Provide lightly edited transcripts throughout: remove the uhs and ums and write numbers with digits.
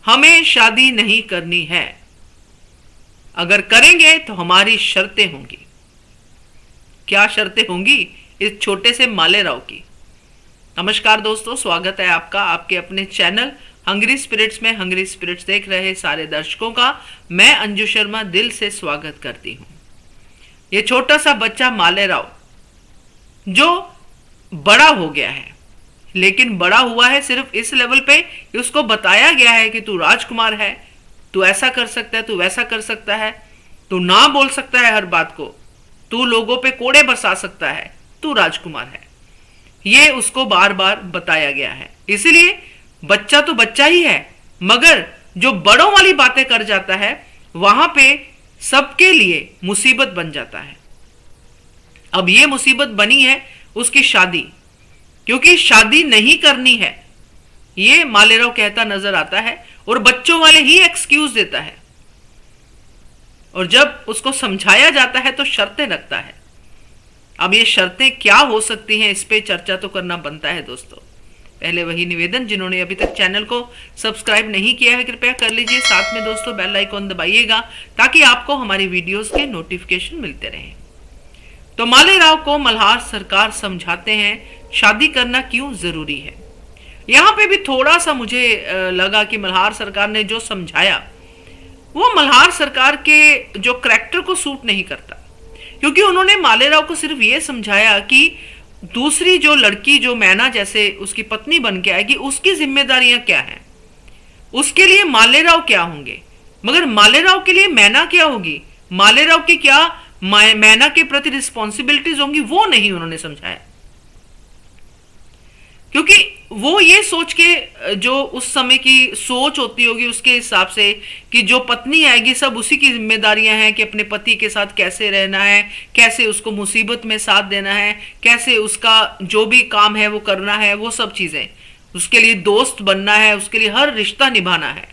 हमें शादी नहीं करनी है, अगर करेंगे तो हमारी शर्तें होंगी। क्या शर्तें होंगी इस छोटे से मालेराव की? नमस्कार दोस्तों, स्वागत है आपका आपके अपने चैनल हंग्री स्पिरिट्स में। हंग्री स्पिरिट्स देख रहे सारे दर्शकों का मैं अंजू शर्मा दिल से स्वागत करती हूँ। ये छोटा सा बच्चा मालेराव जो बड़ा हो गया है, लेकिन बड़ा हुआ है सिर्फ इस लेवल पे कि उसको बताया गया है कि तू राजकुमार है, तू ऐसा कर सकता है, तू वैसा कर सकता है, तू ना बोल सकता है हर बात को, तू लोगों पे कोड़े बरसा सकता है, तू राजकुमार है। ये उसको बार बार बताया गया है। इसलिए बच्चा तो बच्चा ही है, मगर जो बड़ों वाली बातें कर जाता है वहां पे सबके लिए मुसीबत बन जाता है। अब ये मुसीबत बनी है उसकी शादी, क्योंकि शादी नहीं करनी है ये मालेराव कहता नजर आता है और बच्चों वाले ही एक्सक्यूज देता है। और जब उसको समझाया जाता है तो शर्तें रखता है। अब ये शर्तें क्या हो सकती हैं, इस पे चर्चा तो करना बनता है दोस्तों। पहले वही निवेदन, जिन्होंने अभी तक चैनल को सब्सक्राइब नहीं किया है कृपया कर लीजिए, साथ में दोस्तों बेल आइकॉन दबाइएगा ताकि आपको हमारी वीडियोस के नोटिफिकेशन मिलते रहें। तो मालेराव को मल्हार सरकार समझाते हैं शादी करना क्यों जरूरी है। यहाँ पे भी थोड़ा सा मुझे लगा कि मल्हार सरकार ने जो समझाया वो मल्हार सरकार के जो करैक्टर को सूट नहीं करता, क्योंकि उन्होंने मालेराव को सिर्फ ये समझाया कि दूसरी जो लड़की जो मैना जैसे उसकी पत्नी बन के आएगी उसकी जिम्मेदारियां क्या हैं, उसके लिए मालेराव क्या होंगे, मगर मालेराव के लिए मैना क्या होगी, मालेराव की क्या मैना के प्रति रिस्पॉन्सिबिलिटीज होंगी, वो नहीं उन्होंने समझाया। क्योंकि वो ये सोच के, जो उस समय की सोच होती होगी उसके हिसाब से कि जो पत्नी आएगी सब उसी की जिम्मेदारियां हैं कि अपने पति के साथ कैसे रहना है, कैसे उसको मुसीबत में साथ देना है, कैसे उसका जो भी काम है वो करना है, वो सब चीजें उसके लिए दोस्त बनना है, उसके लिए हर रिश्ता निभाना है।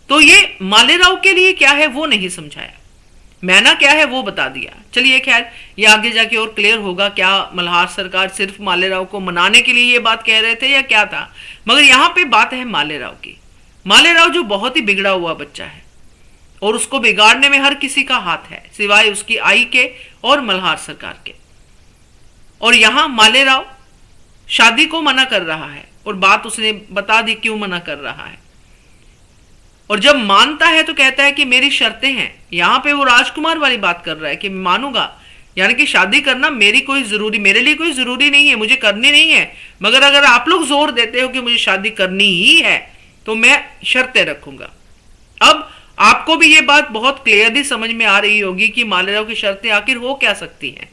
तो ये मालेराव के लिए क्या है वो नहीं समझाया, मैना क्या है वो बता दिया। चलिए खैर, ये आगे जाके और क्लियर होगा क्या मल्हार सरकार सिर्फ मालेराव को मनाने के लिए ये बात कह रहे थे या क्या था। मगर यहाँ पे बात है मालेराव की। मालेराव जो बहुत ही बिगड़ा हुआ बच्चा है और उसको बिगाड़ने में हर किसी का हाथ है सिवाय उसकी आई के और मल्हार सरकार के। और यहाँ मालेराव शादी को मना कर रहा है और बात उसने बता दी क्यों मना कर रहा है। और जब मानता है तो कहता है कि मेरी शर्तें हैं। यहां पे वो राजकुमार वाली बात कर रहा है कि मानूंगा, यानी कि शादी करना मेरे लिए कोई जरूरी नहीं है, मुझे करनी नहीं है, मगर अगर आप लोग जोर देते हो कि मुझे शादी करनी ही है तो मैं शर्तें रखूंगा। अब आपको भी ये बात बहुत क्लियरली समझ में आ रही होगी कि मालेराव की शर्तें आखिर हो क्या सकती हैं।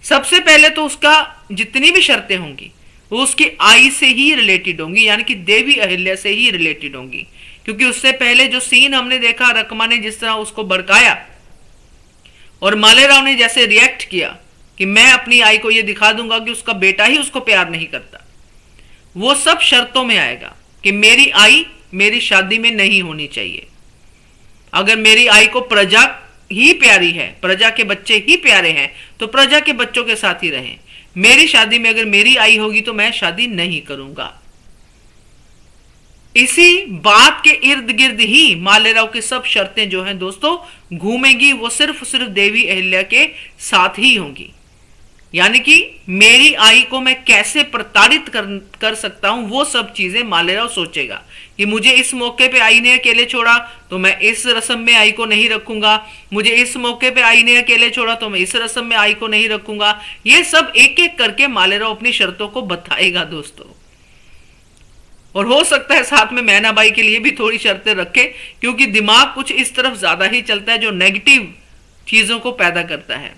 सबसे पहले तो उसका जितनी भी शर्तें होंगी वो उसकी आई से ही रिलेटेड होंगी, यानी कि देवी अहिल्या से ही रिलेटेड होंगी। क्योंकि उससे पहले जो सीन हमने देखा, रकमा ने जिस तरह उसको भड़काया और मालेराव ने जैसे रिएक्ट किया कि मैं अपनी आई को यह दिखा दूंगा कि उसका बेटा ही उसको प्यार नहीं करता, वो सब शर्तों में आएगा कि मेरी आई मेरी शादी में नहीं होनी चाहिए। अगर मेरी आई को प्रजा ही प्यारी है, प्रजा के बच्चे ही प्यारे हैं, तो प्रजा के बच्चों के साथ ही रहें। मेरी शादी में अगर मेरी आई होगी तो मैं शादी नहीं करूंगा। इसी बात के इर्द गिर्द ही मालेराव की सब शर्तें जो हैं दोस्तों घूमेंगी, वो सिर्फ देवी अहिल्या के साथ ही होंगी। यानी कि मेरी आई को मैं कैसे प्रताड़ित कर सकता हूं, वो सब चीजें मालेराव सोचेगा कि मुझे इस मौके पे आई ने अकेले छोड़ा तो मैं इस रस्म में आई को नहीं रखूंगा, मुझे इस मौके पे आई ने अकेले छोड़ा तो मैं इस रस्म में आई को नहीं रखूंगा। ये सब एक एक करके मालेराव अपनी शर्तों को बताएगा दोस्तों। और हो सकता है साथ में मैनाबाई के लिए भी थोड़ी शर्तें रखे, क्योंकि दिमाग कुछ इस तरफ ज्यादा ही चलता है जो नेगेटिव चीजों को पैदा करता है।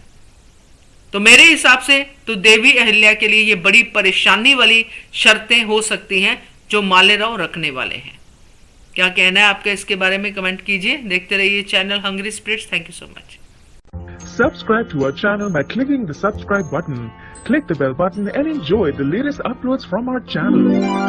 तो मेरे हिसाब से तो देवी अहिल्या के लिए ये बड़ी परेशानी वाली शर्तें हो सकती हैं जो मालेराव रखने वाले हैं। क्या कहना है आपका इसके बारे में कमेंट कीजिए। देखते रहिए channel hungry spirits. Thank you so much. Subscribe to our channel by clicking the subscribe button. Click the bell button and enjoy the latest uploads from our channel.